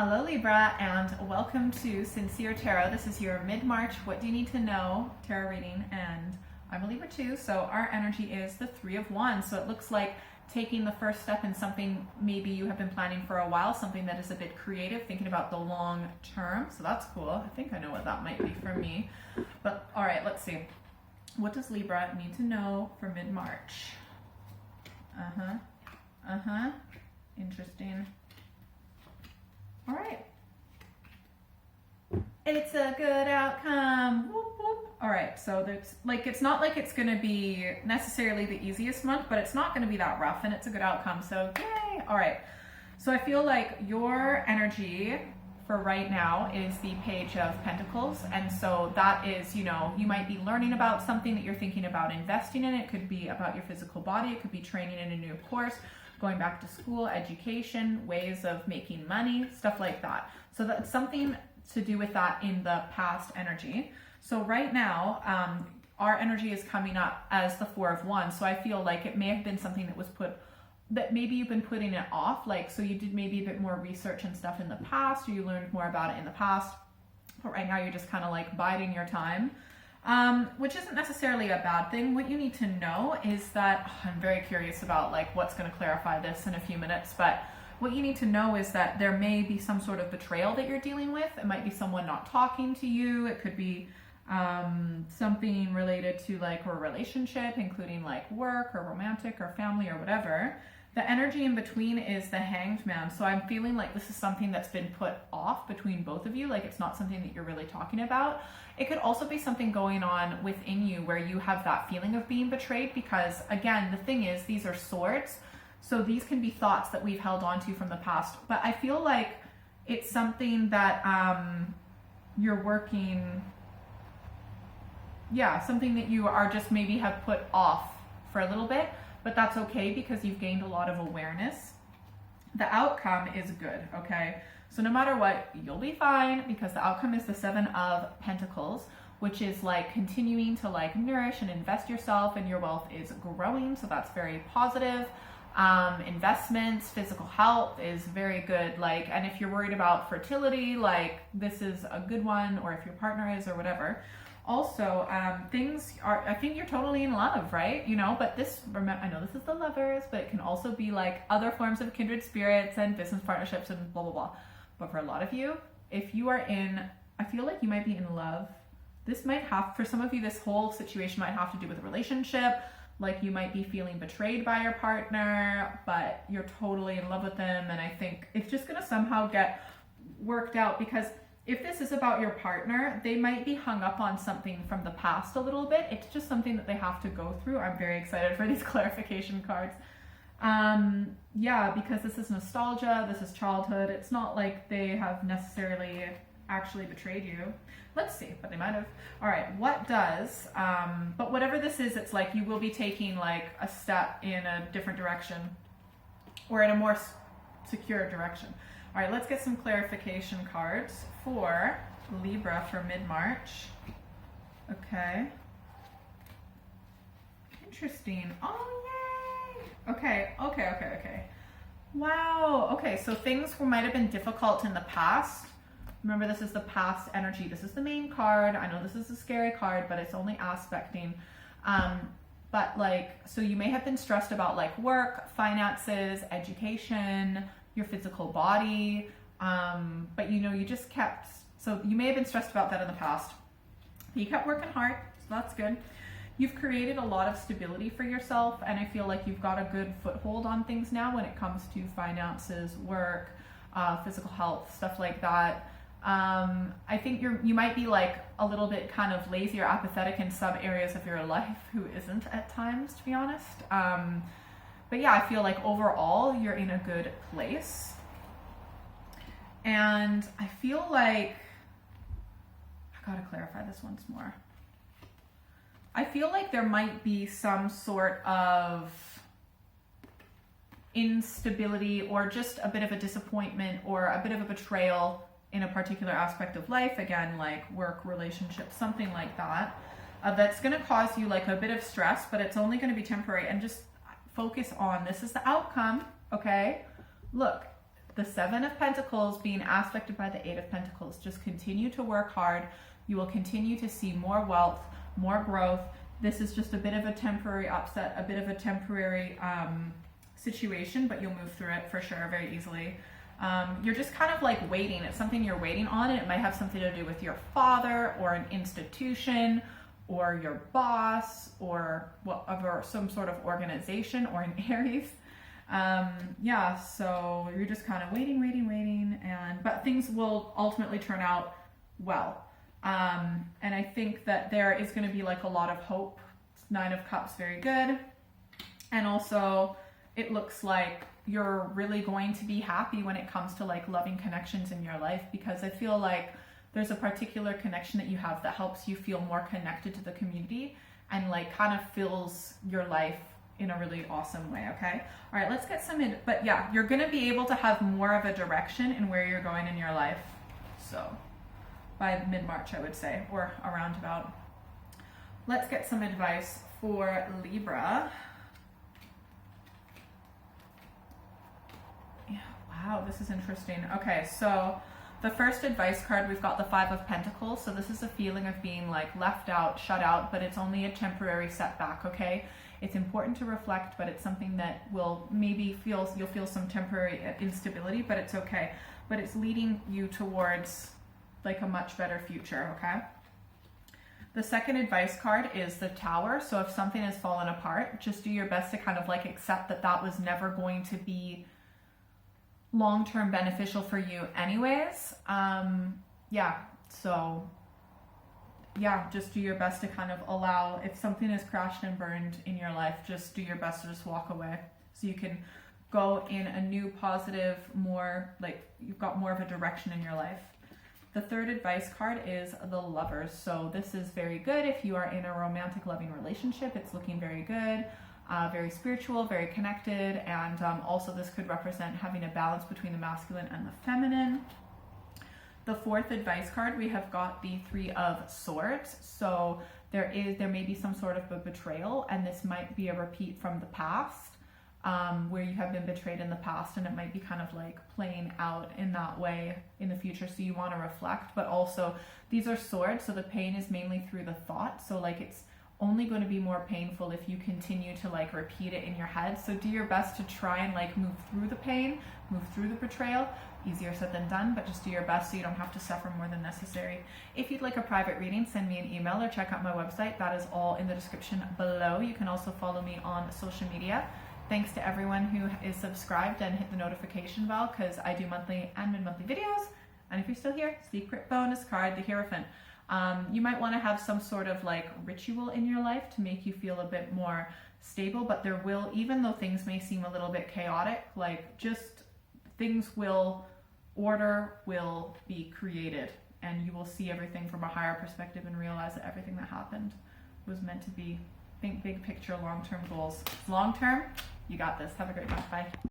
Hello Libra, and welcome to Sincere Tarot. This is your mid-March what do you need to know tarot reading, and I'm a Libra too, so our energy is the Three of Wands. So it looks like taking the first step in something maybe you have been planning for a while, something that is a bit creative, thinking about the long term. So that's cool. I think I know what that might be for me. But all right, let's see. What does Libra need to know for mid-March? Interesting. All right. It's a good outcome. Whoop, whoop. All right, so there's like, it's not like it's gonna be necessarily the easiest month, but it's not gonna be that rough, and it's a good outcome, so yay. All right, so I feel like your energy for right now is the Page of Pentacles, and so that is, you know, you might be learning about something that you're thinking about investing in. It could be about your physical body, it could be training in a new course, going back to school, education, ways of making money, stuff like that. So that's something to do with that in the past energy. So right now, our energy is coming up as the Four of Wands. So I feel like it may have been something that was that maybe you've been putting it off. Like, so you did maybe a bit more research and stuff in the past, or you learned more about it in the past, but right now you're just kind of like biding your time. Which isn't necessarily a bad thing. What you need to know is that, I'm very curious about like what's going to clarify this in a few minutes, but what you need to know is that there may be some sort of betrayal that you're dealing with. It might be someone not talking to you. It could be something related to like a relationship, including like work or romantic or family or whatever. The energy in between is the Hanged Man. So I'm feeling like this is something that's been put off between both of you. Like, it's not something that you're really talking about. It could also be something going on within you where you have that feeling of being betrayed, because again, the thing is, these are swords. So these can be thoughts that we've held on to from the past. But I feel like it's something that you're working, something that you are just maybe have put off for a little bit. But that's okay, because you've gained a lot of awareness. The outcome is good, okay? So no matter what, you'll be fine, because the outcome is the Seven of Pentacles, which is like continuing to like nourish and invest yourself, and your wealth is growing. So that's very positive. Investments, physical health is very good. Like, and if you're worried about fertility, like this is a good one, or if your partner is or whatever. Also, things are, I think you're totally in love, right? You know, but this, I know this is the Lovers, but it can also be like other forms of kindred spirits and business partnerships and blah, blah, blah. But for a lot of you, if you are in, I feel like you might be in love. This might have, for some of you, this whole situation might have to do with a relationship. Like, you might be feeling betrayed by your partner, but you're totally in love with them. And I think it's just going to somehow get worked out, because if this is about your partner, they might be hung up on something from the past a little bit. It's just something that they have to go through. I'm very excited for these clarification cards. Because this is nostalgia, this is childhood. It's not like they have necessarily actually betrayed you. Let's see, but they might have. All right, what does, but whatever this is, it's like you will be taking like a step in a different direction, or in a more secure direction. All right, let's get some clarification cards for Libra for mid-March. Okay. Interesting. Oh, yay! Okay. Wow. Okay, so things might have been difficult in the past. Remember, this is the past energy. This is the main card. I know this is a scary card, but it's only aspecting. But like, so you may have been stressed about like work, finances, education, your physical body, but you know, you just kept, so you may have been stressed about that in the past. You kept working hard, so that's good. You've created a lot of stability for yourself, and I feel like you've got a good foothold on things now when it comes to finances, work, physical health, stuff like that. I think you might be like a little bit kind of lazy or apathetic in some areas of your life. Who isn't at times, to be honest? But yeah, I feel like overall you're in a good place. And I feel like, I gotta clarify this once more. I feel like there might be some sort of instability, or just a bit of a disappointment, or a bit of a betrayal in a particular aspect of life. Again, like work, relationships, something like that. That's gonna cause you like a bit of stress, but it's only gonna be temporary. And just focus on, this is the outcome, okay? Look, the Seven of Pentacles being aspected by the Eight of Pentacles. Just continue to work hard. You will continue to see more wealth, more growth. This is just a bit of a temporary upset, a bit of a temporary situation, but you'll move through it for sure very easily. You're just kind of like waiting. It's something you're waiting on, and it might have something to do with your father or an institution or your boss or whatever, some sort of organization or an Aries. Yeah, so you're just kind of waiting, but things will ultimately turn out well. And I think that there is going to be like a lot of hope. Nine of Cups, very good. And also it looks like you're really going to be happy when it comes to like loving connections in your life, because I feel like there's a particular connection that you have that helps you feel more connected to the community and like kind of fills your life in a really awesome way. Okay. All right, let's get some in, but yeah, you're going to be able to have more of a direction in where you're going in your life. So by mid-March, I would say, or around about. Let's get some advice for Libra. Yeah, wow, this is interesting. Okay, so the first advice card, we've got the Five of Pentacles. So this is a feeling of being like left out, shut out, but it's only a temporary setback, okay? It's important to reflect, but it's something that will maybe you'll feel some temporary instability, but it's okay. But it's leading you towards like a much better future, okay? The second advice card is the Tower. So if something has fallen apart, just do your best to kind of like accept that that was never going to be long-term beneficial for you anyways. Yeah, so yeah, just do your best to kind of allow, if something has crashed and burned in your life, just do your best to just walk away so you can go in a new positive, more like you've got more of a direction in your life. The third advice card is the Lovers. So this is very good if you are in a romantic loving relationship. It's looking very good, very spiritual, very connected, and also this could represent having a balance between the masculine and the feminine. The fourth advice card, we have got the Three of Swords. So there may be some sort of a betrayal, and this might be a repeat from the past, where you have been betrayed in the past, and it might be kind of like playing out in that way in the future. So you want to reflect, but also these are swords, so the pain is mainly through the thought. So like it's only going to be more painful if you continue to like repeat it in your head. So do your best to try and like move through the pain, move through the betrayal. Easier said than done, but just do your best so you don't have to suffer more than necessary. If you'd like a private reading, send me an email or check out my website. That is all in the description below. You can also follow me on social media. Thanks to everyone who is subscribed and hit the notification bell, because I do monthly and mid-monthly videos. And if you're still here, secret bonus card, the Hierophant. You might want to have some sort of like ritual in your life to make you feel a bit more stable, but there will, even though things may seem a little bit chaotic, like just things order will be created, and you will see everything from a higher perspective and realize that everything that happened was meant to be. Think big picture, long-term goals. Long-term, you got this. Have a great month. Bye.